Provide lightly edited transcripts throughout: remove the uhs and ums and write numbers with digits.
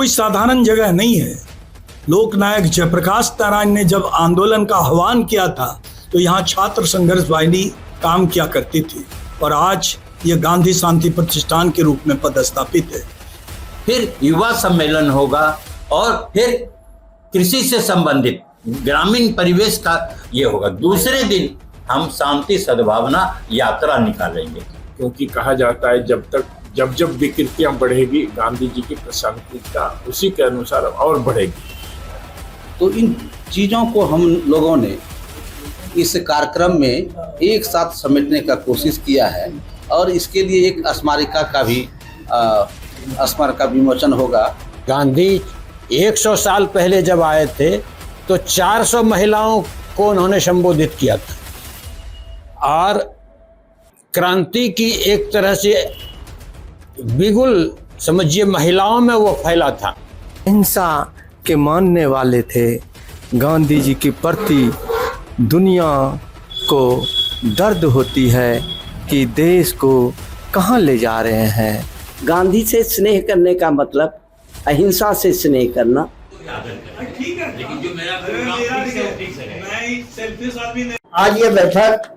कोई साधारण जगह नहीं है। लोकनायक जयप्रकाश नारायण ने जब आंदोलन का आह्वान किया था तो यहाँ छात्र संघर्ष वाहिनी काम किया करती थी और आज ये गांधी शांति प्रतिष्ठान के रूप में पदस्थापित है। फिर युवा सम्मेलन होगा और फिर कृषि से संबंधित ग्रामीण परिवेश का ये होगा। दूसरे दिन हम शांति सद्भावना यात्रा निकालेंगे, क्योंकि कहा जाता है जब विकृतियां बढ़ेगी गांधी जी की प्रासंगिकता उसी के अनुसार और बढ़ेगी। तो इन चीज़ों को हम लोगों ने इस कार्यक्रम में एक साथ समेटने का कोशिश किया है और इसके लिए एक स्मारिका का भी स्मारका विमोचन होगा। गांधी 100 साल पहले जब आए थे तो 400 महिलाओं को उन्होंने संबोधित किया था और क्रांति की एक तरह से बिगुल समझिए महिलाओं में वो फैला था। अहिंसा के मानने वाले थे। गांधी जी के प्रति दुनिया को दर्द होती है कि देश को कहाँ ले जा रहे हैं। गांधी से स्नेह करने का मतलब अहिंसा से स्नेह करना। आज ये बैठक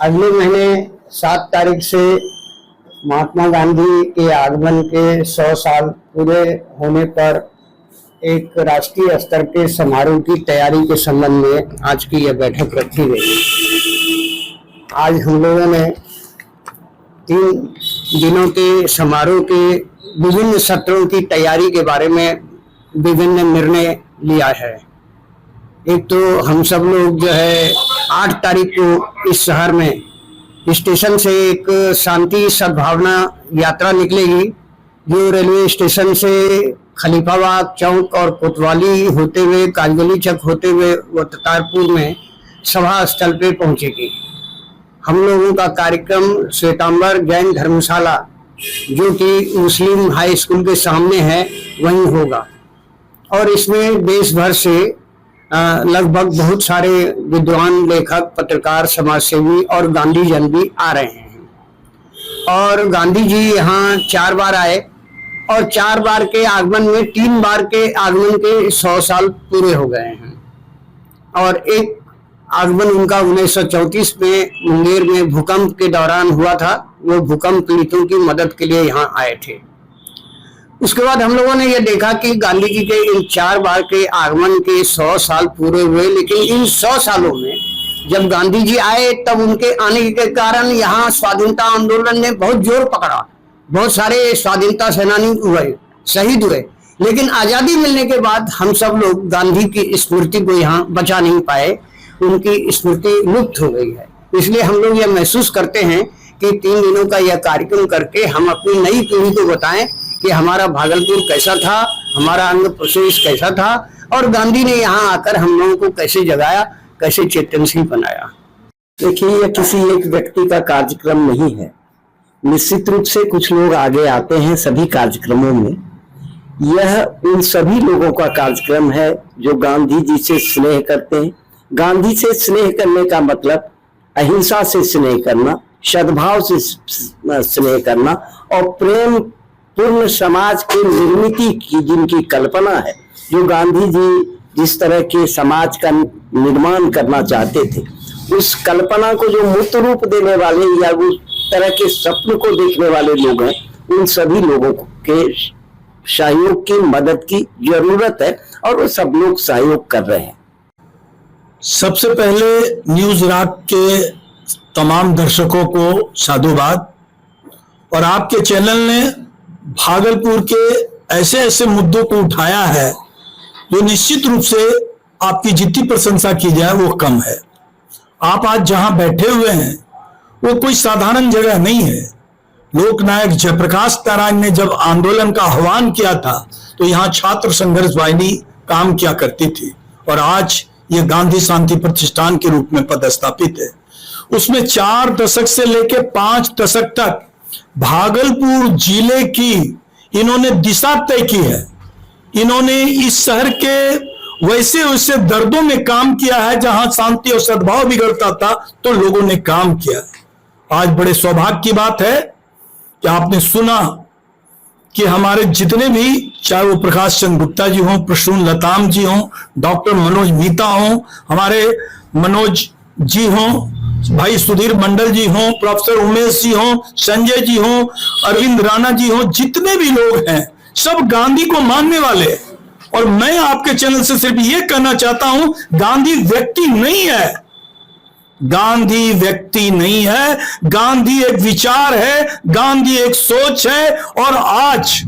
अगले महीने 7 तारीख से महात्मा गांधी के आगमन के 100 साल पूरे होने पर एक राष्ट्रीय स्तर के समारोह की तैयारी के संबंध में आज की यह बैठक रखी गई। आज हम लोगों ने 3 दिनों के समारोह के विभिन्न सत्रों की तैयारी के बारे में विभिन्न निर्णय लिया है। एक तो हम सब लोग जो है 8 तारीख को इस शहर में स्टेशन से एक शांति सद्भावना यात्रा निकलेगी जो रेलवे स्टेशन से खलीफाबाद चौक और कोतवाली होते हुए काजगली चौक होते हुए वो तारपुर में सभा स्थल पे पहुंचेगी। हम लोगों का कार्यक्रम श्वेतांबर जैन धर्मशाला जो कि मुस्लिम हाई स्कूल के सामने है वहीं होगा और इसमें देश भर से लगभग बहुत सारे विद्वान, लेखक, पत्रकार, समाजसेवी और गांधी जन भी आ रहे हैं। और गांधी जी यहाँ 4 बार आए और 4 बार के आगमन में 3 बार के आगमन के 100 साल पूरे हो गए हैं और एक आगमन उनका 1934 में मुंगेर में भूकंप के दौरान हुआ था। वो भूकंप पीड़ितों की मदद के लिए यहाँ आए थे। उसके बाद हम लोगों ने ये देखा कि गांधी जी के इन 4 बार के आगमन के 100 साल पूरे हुए, लेकिन इन 100 सालों में जब गांधी जी आए तब उनके आने के कारण यहाँ स्वाधीनता आंदोलन ने बहुत जोर पकड़ा। बहुत सारे स्वाधीनता सेनानी हुए, शहीद हुए, लेकिन आजादी मिलने के बाद हम सब लोग गांधी की स्मृति को यहाँ बचा नहीं पाए। उनकी स्मृति लुप्त हो गई है। इसलिए हम लोग यह महसूस करते हैं कि 3 दिनों का यह कार्यक्रम करके हम अपनी नई पीढ़ी को बताएं कि हमारा भागलपुर कैसा था, हमारा आंध्र प्रदेश कैसा था और गांधी ने यहाँ आकर हम लोगों को कैसे जगाया, कैसे चेतनशील बनाया। देखिए, यह किसी एक व्यक्ति का कार्यक्रम नहीं है। निश्चित रूप से कुछ लोग आगे आते हैं सभी कार्यक्रमों में। यह उन सभी लोगों का कार्यक्रम है जो गांधी जी से स्नेह करते हैं। गांधी से स्नेह करने का मतलब अहिंसा से स्नेह करना, सद्भाव से स्नेह करना और प्रेम पूर्ण समाज की निर्मित की जिनकी कल्पना है, जो गांधी जी जिस तरह के समाज का निर्माण करना चाहते थे, उस कल्पना को जो मूर्त रूप देने वाले या उस तरह के स्वप्न को देखने वाले लोग हैं, उन सभी लोगों के सहयोग की, मदद की जरूरत है और वो सब लोग सहयोग कर रहे हैं। सबसे पहले न्यूज रॉक के तमाम दर्शकों को साधुवाद। और आपके चैनल ने भागलपुर के ऐसे ऐसे मुद्दों को उठाया है जो निश्चित रूप से आपकी जितनी प्रशंसा की जाए वो कम है। आप आज जहां बैठे हुए हैं वो कोई साधारण जगह नहीं है। लोकनायक जयप्रकाश नारायण ने जब आंदोलन का आह्वान किया था तो यहाँ छात्र संघर्ष वाहिनी काम किया करती थी और आज ये गांधी शांति प्रतिष्ठान के रूप में पदस्थापित है। उसमें 4 दशक से लेकर 5 दशक तक भागलपुर जिले की इन्होंने दिशा तय की है। इन्होंने इस शहर के वैसे वैसे दर्दों में काम किया है जहां शांति और सद्भाव बिगड़ता था तो लोगों ने काम किया। आज बड़े सौभाग्य की बात है कि आपने सुना कि हमारे जितने भी चाहे वो प्रकाश चंद्र गुप्ता जी हों, प्रसून लताम जी हों, डॉक्टर मनोज मीता हों, हमारे मनोज जी हों, भाई सुधीर मंडल जी हों, प्रोफेसर उमेश जी हों, संजय जी हों, अरविंद राणा जी हों, जितने भी लोग हैं सब गांधी को मानने वाले। और मैं आपके चैनल से सिर्फ ये कहना चाहता हूं, गांधी व्यक्ति नहीं है, गांधी व्यक्ति नहीं है, गांधी एक विचार है, गांधी एक सोच है। और आज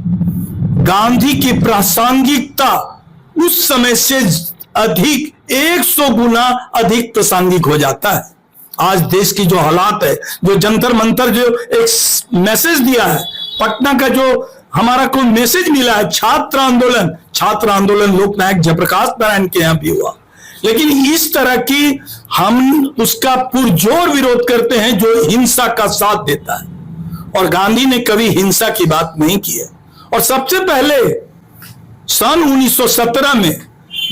गांधी की प्रासंगिकता उस समय से अधिक 100 गुना अधिक प्रासंगिक हो जाता है। आज देश की जो हालात है, जो जंतर मंतर जो एक मैसेज दिया है, पटना का जो हमारा कोई मैसेज मिला है, छात्र आंदोलन लोकनायक जयप्रकाश नारायण के यहां भी हुआ, लेकिन इस तरह की हम उसका पुरजोर विरोध करते हैं जो हिंसा का साथ देता है। और गांधी ने कभी हिंसा की बात नहीं की है। और सबसे पहले सन 1917 में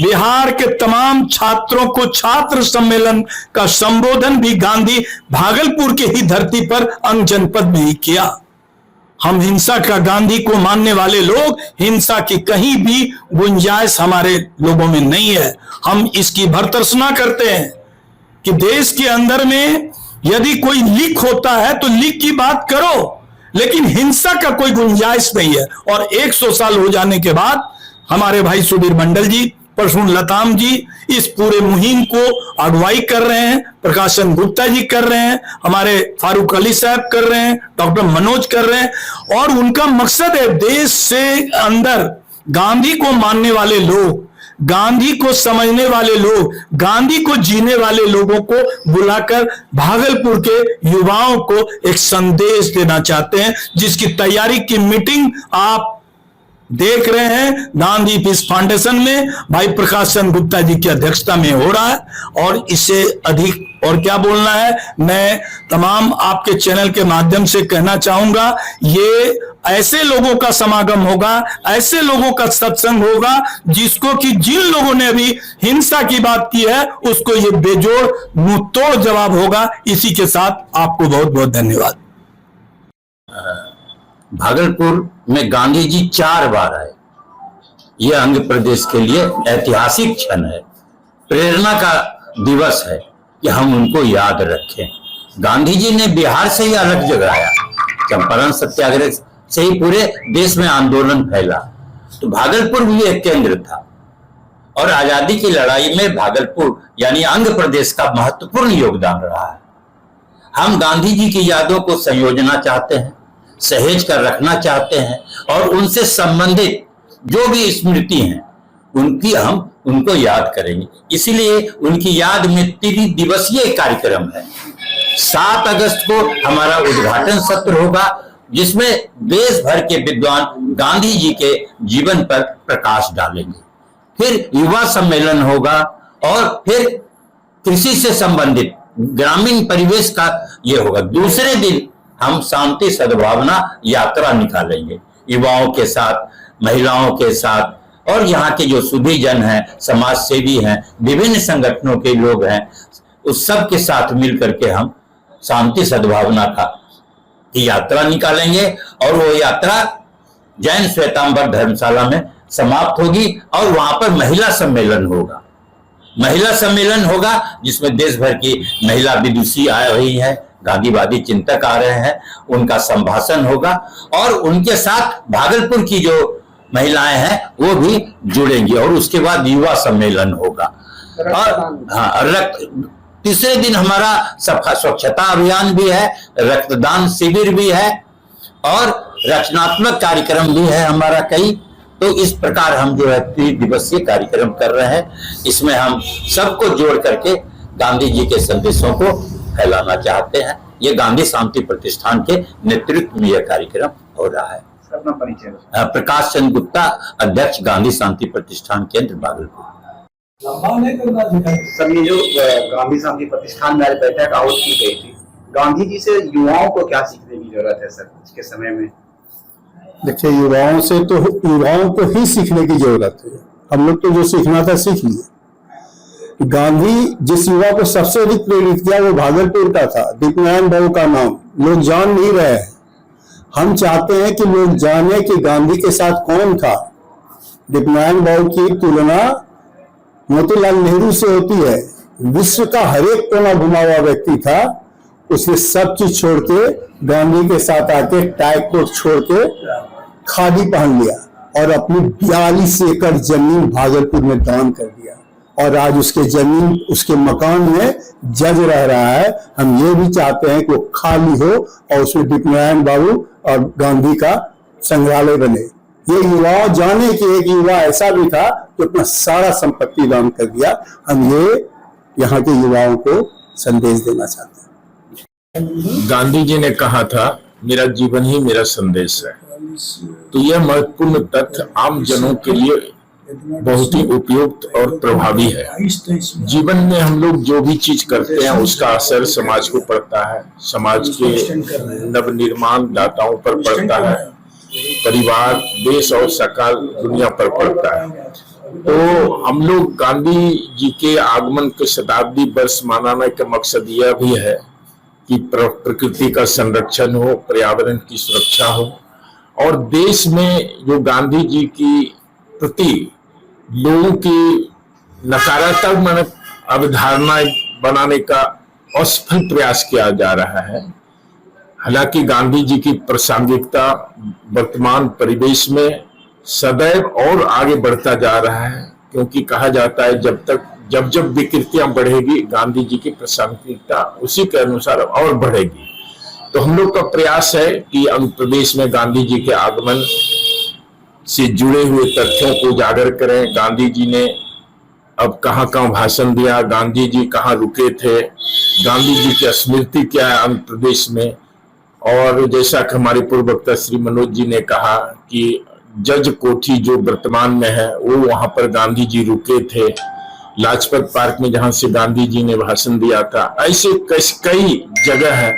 बिहार के तमाम छात्रों को छात्र सम्मेलन का संबोधन भी गांधी भागलपुर के ही धरती पर अंग जनपद में ही किया। हम हिंसा का, गांधी को मानने वाले लोग, हिंसा की कहीं भी गुंजाइश हमारे लोगों में नहीं है। हम इसकी भर्त्सना करते हैं कि देश के अंदर में यदि कोई लीक होता है तो लीक की बात करो, लेकिन हिंसा का कोई गुंजाइश नहीं है। और 100 साल हो जाने के बाद हमारे भाई सुधीर मंडल जी, प्रसून लताम जी इस पूरे मुहिम को अगुवाई कर रहे हैं, प्रकाश चंद्र गुप्ता जी कर रहे हैं, हमारे फारूक अली साहब कर रहे हैं, डॉक्टर मनोज कर रहे हैं। और उनका मकसद है देश से अंदर गांधी को मानने वाले लोग, गांधी को समझने वाले लोग, गांधी को जीने वाले लोगों को बुलाकर भागलपुर के युवाओं को एक संदेश देना चाहते हैं, जिसकी तैयारी की मीटिंग आप देख रहे हैं गांधी पीस फाउंडेशन में भाई प्रकाश चंद्र गुप्ता जी की अध्यक्षता में हो रहा है। और इससे अधिक और क्या बोलना है, मैं तमाम आपके चैनल के माध्यम से कहना चाहूंगा, ये ऐसे लोगों का समागम होगा, ऐसे लोगों का सत्संग होगा जिसको कि जिन लोगों ने अभी हिंसा की बात की है उसको ये बेजोड़ मुंहतोड़ जवाब होगा। इसी के साथ आपको बहुत बहुत धन्यवाद। भागलपुर में गांधी जी 4 बार आए। यह आंध्र प्रदेश के लिए ऐतिहासिक क्षण है, प्रेरणा का दिवस है कि हम उनको याद रखें। गांधी जी ने बिहार से ही अलग जगाया, चंपारण सत्याग्रह से ही पूरे देश में आंदोलन फैला, तो भागलपुर भी एक केंद्र था। और आजादी की लड़ाई में भागलपुर यानी आंध्र प्रदेश का महत्वपूर्ण योगदान रहा है। हम गांधी जी की यादों को संयोजना चाहते हैं, सहेज कर रखना चाहते हैं, और उनसे संबंधित जो भी स्मृति हैं हम उनको याद करेंगे। इसीलिए उनकी याद में 3 दिवसीय कार्यक्रम है। 7 अगस्त को हमारा उद्घाटन सत्र होगा, जिसमें देश भर के विद्वान गांधी जी के जीवन पर प्रकाश डालेंगे। फिर युवा सम्मेलन होगा, और फिर कृषि से संबंधित ग्रामीण परिवेश का ये होगा। दूसरे दिन हम शांति सद्भावना यात्रा निकालेंगे, युवाओं के साथ, महिलाओं के साथ, और यहाँ के जो सुधीजन हैं, समाज सेवी हैं, विभिन्न संगठनों के लोग हैं, उस सब के साथ मिलकर के हम शांति सद्भावना का यात्रा निकालेंगे। और वो यात्रा जैन श्वेतांबर धर्मशाला में समाप्त होगी, और वहां पर महिला सम्मेलन होगा। महिला सम्मेलन होगा जिसमें देश भर की महिला विदुषी आई हुई है, गांधीवादी चिंतक आ रहे हैं, उनका संभाषण होगा, और उनके साथ भागलपुर की जो महिलाएं हैं वो भी जुड़ेंगी। और उसके बाद युवा सम्मेलन होगा। और तीसरे दिन हमारा स्वच्छता अभियान भी है, रक्तदान शिविर भी है, और रचनात्मक कार्यक्रम भी है हमारा कई। तो इस प्रकार हम जो है 3 दिवसीय कार्यक्रम कर रहे हैं। इसमें हम सबको जोड़ करके गांधी जी के संदेशों को फैलाना चाहते हैं। ये गांधी शांति प्रतिष्ठान के नेतृत्व में यह कार्यक्रम हो रहा है। अपना परिचय। प्रकाश चंद्र गुप्ता, अध्यक्ष गांधी शांति प्रतिष्ठान केंद्र भागलपुर। सर, ये जो गांधी शांति प्रतिष्ठान में आज बैठक आयोजित की गई थी, गांधी जी से युवाओं को क्या सीखने की जरूरत है सर आज के समय में? देखिए, युवाओं से तो युवाओं को ही सीखने की जरूरत है। हम लोग तो जो सीखना था सीख लिए। गांधी जिस युवा को सबसे अधिक प्रेरित किया वो भागलपुर का था, दीपनारायण बाबू का नाम लोग जान नहीं रहे हैं। हम चाहते हैं कि लोग जाने कि गांधी के साथ कौन था, दीपनारायण बाबू की तुलना मोतीलाल नेहरू से होती है। विश्व का हर एक कोना घुमा हुआ व्यक्ति था, उसने सब चीज छोड़ के गांधी के साथ आके टाई कोट छोड़ के खादी पहन लिया और अपनी 42 एकड़ जमीन भागलपुर में दान कर दिया, और आज उसके जमीन उसके मकान में जज रह रहा है। हम ये भी चाहते हैं कि वो खाली हो और उसमें दीपनारायण बाबू और गांधी का संग्रहालय बने। ये युवाओं जाने कि एक युवा ऐसा भी था जो अपना सारा संपत्ति दान कर दिया। हम ये यहाँ के युवाओं को संदेश देना चाहते हैं। गांधी जी ने कहा था, मेरा जीवन ही मेरा संदेश है। तो यह महत्वपूर्ण तथ्य आम जनों के लिए बहुत ही उपयुक्त और प्रभावी है। जीवन में हम लोग जो भी चीज करते हैं उसका असर समाज को पड़ता है, समाज के नवनिर्माण दाताओं पर पड़ता है, परिवार, देश और सकाल दुनिया पर पड़ता है। तो हम लोग गांधी जी के आगमन के शताब्दी वर्ष मनाने का मकसद यह भी है कि प्रकृति का संरक्षण हो, पर्यावरण की सुरक्षा हो, और देश में जो गांधी जी की प्रति लोगों की नकारात्मक अवधारणाएं बनाने का असफल प्रयास किया जा रहा है। हालांकि गांधी जी की प्रासंगिकता वर्तमान परिवेश में सदैव और आगे बढ़ता जा रहा है, क्योंकि कहा जाता है जब जब विकृतियां बढ़ेगी गांधी जी की प्रासंगिकता उसी के अनुसार और बढ़ेगी। तो हम लोग का प्रयास है कि आंध्र प्रदेश में गांधी जी के आगमन से जुड़े हुए तथ्यों को उजागर करें। गांधी जी ने अब कहाँ कहाँ भाषण दिया, गांधी जी कहाँ रुके थे, गांधी जी की स्मृति क्या है आंध्र प्रदेश में। और जैसा कि हमारे पूर्व वक्ता श्री मनोज जी ने कहा कि जज कोठी जो वर्तमान में है वो वहां पर गांधी जी रुके थे, लाजपत पार्क में जहां से गांधी जी ने भाषण दिया था। ऐसे कई जगह है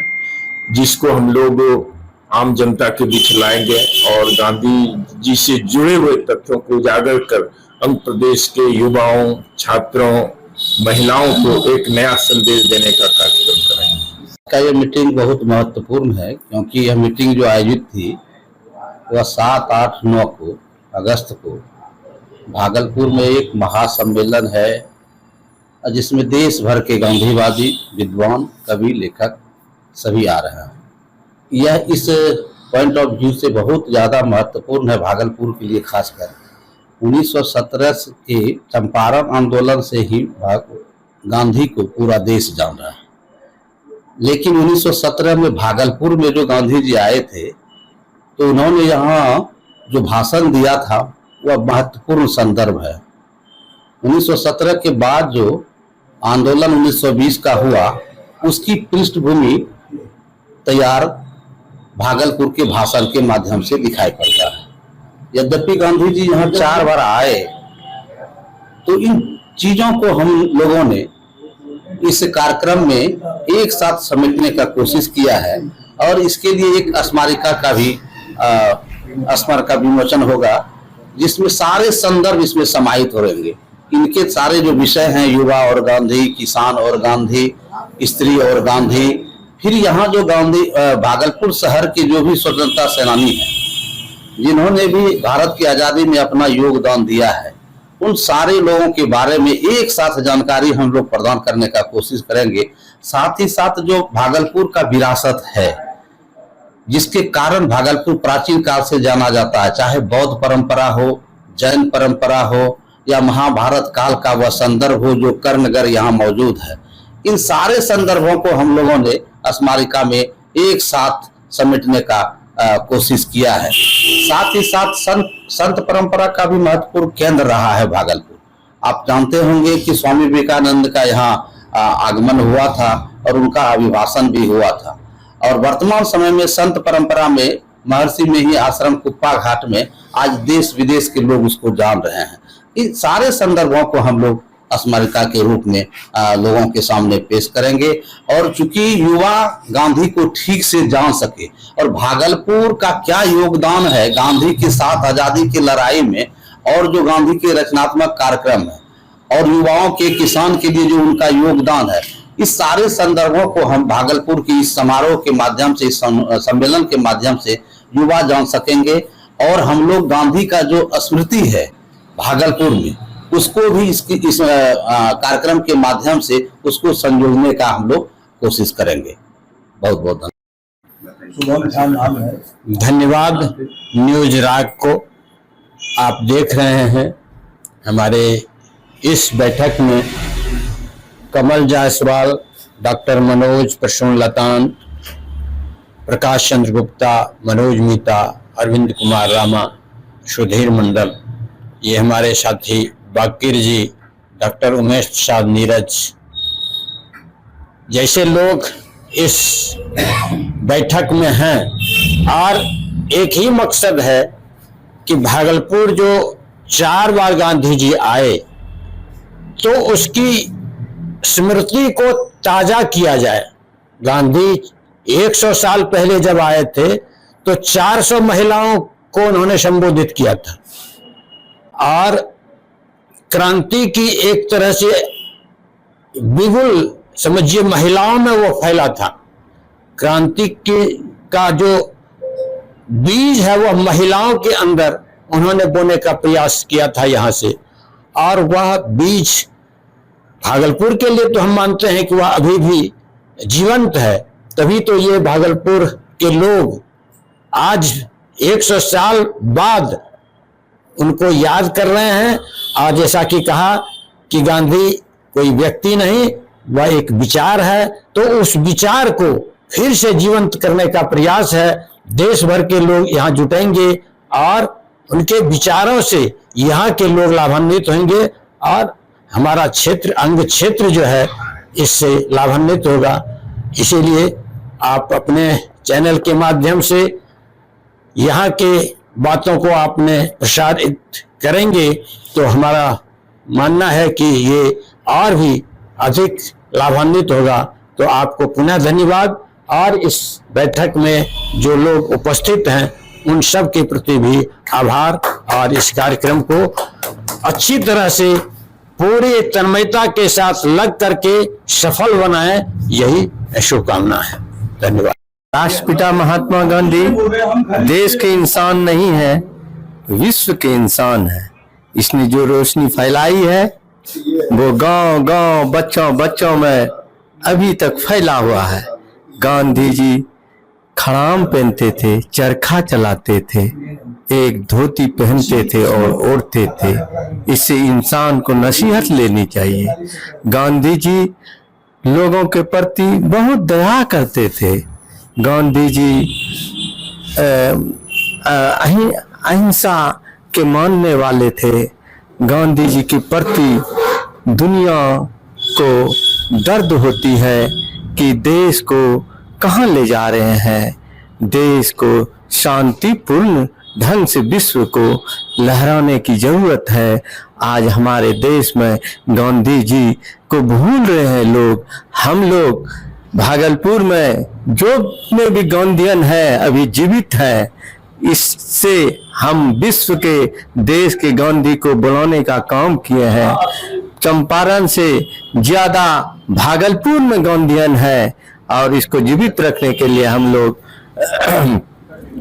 जिसको हम लोग आम जनता के बीच लाएंगे और गांधी जी से जुड़े हुए तथ्यों को उजागर कर आंध्र प्रदेश के युवाओं, छात्रों, महिलाओं को एक नया संदेश देने का कार्यक्रम करेंगे। ये मीटिंग बहुत महत्वपूर्ण है, क्योंकि यह मीटिंग जो आयोजित थी वह 7, 8, 9 को अगस्त को भागलपुर में एक महासम्मेलन है, जिसमें देश भर के गांधीवादी, विद्वान, कवि, लेखक सभी आ रहे हैं। यह इस पॉइंट ऑफ व्यू से बहुत ज़्यादा महत्वपूर्ण है भागलपुर के लिए। खासकर 1917 के चंपारण आंदोलन से ही गांधी को पूरा देश जान रहा है, लेकिन 1917 में भागलपुर में जो गांधी जी आए थे तो उन्होंने यहाँ जो भाषण दिया था वह महत्वपूर्ण संदर्भ है। 1917 के बाद जो आंदोलन 1920 का हुआ उसकी पृष्ठभूमि तैयार भागलपुर के भाषण के माध्यम से दिखाई पड़ता है। यद्यपि गांधी जी यहाँ 4 बार आए, तो इन चीजों को हम लोगों ने इस कार्यक्रम में एक साथ समेटने का कोशिश किया है, और इसके लिए एक स्मारिका का भी स्मारक विमोचन होगा, जिसमें सारे संदर्भ इसमें समाहित हो रहेंगे। इनके सारे जो विषय हैं, युवा और गांधी, किसान और गांधी, स्त्री और गांधी, फिर यहाँ जो गांधी भागलपुर शहर के जो भी स्वतंत्रता सेनानी हैं, जिन्होंने भी भारत की आज़ादी में अपना योगदान दिया है, उन सारे लोगों के बारे में एक साथ जानकारी हम लोग प्रदान करने का कोशिश करेंगे। साथ ही साथ जो भागलपुर का विरासत है, जिसके कारण भागलपुर प्राचीन काल से जाना जाता है, चाहे बौद्ध परंपरा हो, जैन परंपरा हो, या महाभारत काल का वह संदर्भ हो जो कर्णगढ़ यहाँ मौजूद है, इन सारे संदर्भों को हम लोगों ने स्मारिका में एक साथ समेटने का कोशिश किया है। साथ ही साथ संत परंपरा का भी महत्वपूर्ण केंद्र रहा है भागलपुर। आप जानते होंगे कि स्वामी विवेकानंद का यहाँ आगमन हुआ था और उनका अभिभाषण भी हुआ था, और वर्तमान समय में संत परंपरा में महर्षि में ही आश्रम कुप्पा घाट में आज देश विदेश के लोग उसको जान रहे हैं। इन सारे संदर्भों को हम लोग स्मारिका के रूप में लोगों के सामने पेश करेंगे, और चूंकि युवा गांधी को ठीक से जान सके और भागलपुर का क्या योगदान है गांधी के साथ आजादी की लड़ाई में, और जो गांधी के रचनात्मक कार्यक्रम है, और युवाओं के, किसान के लिए जो उनका योगदान है, इस सारे संदर्भों को हम भागलपुर के इस समारोह के माध्यम से, इस सम्मेलन के माध्यम से युवा जान सकेंगे। और हम लोग गांधी का जो स्मृति है, भागलपुर में, उसको भी इस कार्यक्रम के माध्यम से उसको संजोने का हम लोग कोशिश करेंगे। बहुत बहुत धन्यवाद न्यूज राग को। आप देख रहे हैं हमारे इस बैठक में कमल जायसवाल, डॉक्टर मनोज प्रसून लतान, प्रकाश चंद्र गुप्ता, मनोज मीता, अरविंद कुमार रामा, सुधीर मंडल, ये हमारे साथी बाकिर जी, डॉक्टर उमेश प्रसाद नीरज जैसे लोग इस बैठक में हैं। और एक ही मकसद है कि भागलपुर जो 4 बार गांधी जी आए तो उसकी स्मृति को ताजा किया जाए। गांधी 100 साल पहले जब आए थे तो 400 महिलाओं को उन्होंने संबोधित किया था और क्रांति की एक तरह से बिगुल समझिए महिलाओं में वो फैला था। क्रांति का जो बीज है वह महिलाओं के अंदर उन्होंने बोने का प्रयास किया था यहाँ से, और वह बीज भागलपुर के लिए तो हम मानते हैं कि वह अभी भी जीवंत है। तभी तो ये भागलपुर के लोग आज 100 साल बाद उनको याद कर रहे हैं। और जैसा कि कहा कि गांधी कोई व्यक्ति नहीं, वह एक विचार है, तो उस विचार को फिर से जीवंत करने का प्रयास है। देश भर के लोग यहाँ जुटेंगे और उनके विचारों से यहाँ के लोग लाभान्वित होंगे और हमारा क्षेत्र, अंग क्षेत्र जो है इससे लाभान्वित होगा। इसीलिए आप अपने चैनल के माध्यम से यहाँ के बातों को आपने प्रसारित करेंगे तो हमारा मानना है कि ये और भी अधिक लाभान्वित होगा। तो आपको पुनः धन्यवाद, और इस बैठक में जो लोग उपस्थित हैं उन सब के प्रति भी आभार, और इस कार्यक्रम को अच्छी तरह से पूरी तन्मयता के साथ लग करके सफल बनाएं, यही शुभकामना है। धन्यवाद। राष्ट्रपिता महात्मा गांधी देश के इंसान नहीं है, विश्व के इंसान है। इसने जो रोशनी फैलाई है वो गांव गांव बच्चों बच्चों में अभी तक फैला हुआ है। गांधी जी खड़ाम पहनते थे, चरखा चलाते थे, एक धोती पहनते थे और ओढ़ते थे। इससे इंसान को नसीहत लेनी चाहिए। गांधी जी लोगों के प्रति बहुत दया करते थे। गांधी जी अहिंसा के मानने वाले थे। गांधी जी के प्रति दुनिया को दर्द होती है कि देश को कहाँ ले जा रहे हैं। देश को शांतिपूर्ण ढंग से विश्व को लहराने की जरूरत है। आज हमारे देश में गांधी जी को भूल रहे हैं लोग। हम लोग भागलपुर में जो में भी गांधीयन है अभी जीवित है, इससे हम विश्व के देश के गांधी को बुलाने का काम किए हैं। चंपारण से ज्यादा भागलपुर में गांधीयन है और इसको जीवित रखने के लिए हम लोग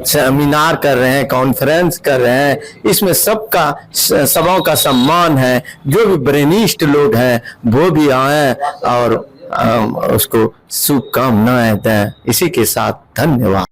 सेमिनार कर रहे हैं, कॉन्फ्रेंस कर रहे हैं। इसमें सबों का सम्मान है। जो भी ब्रेनिस्ट लोग हैं वो भी आए और उसको शुभकामनाएं दें। इसी के साथ धन्यवाद।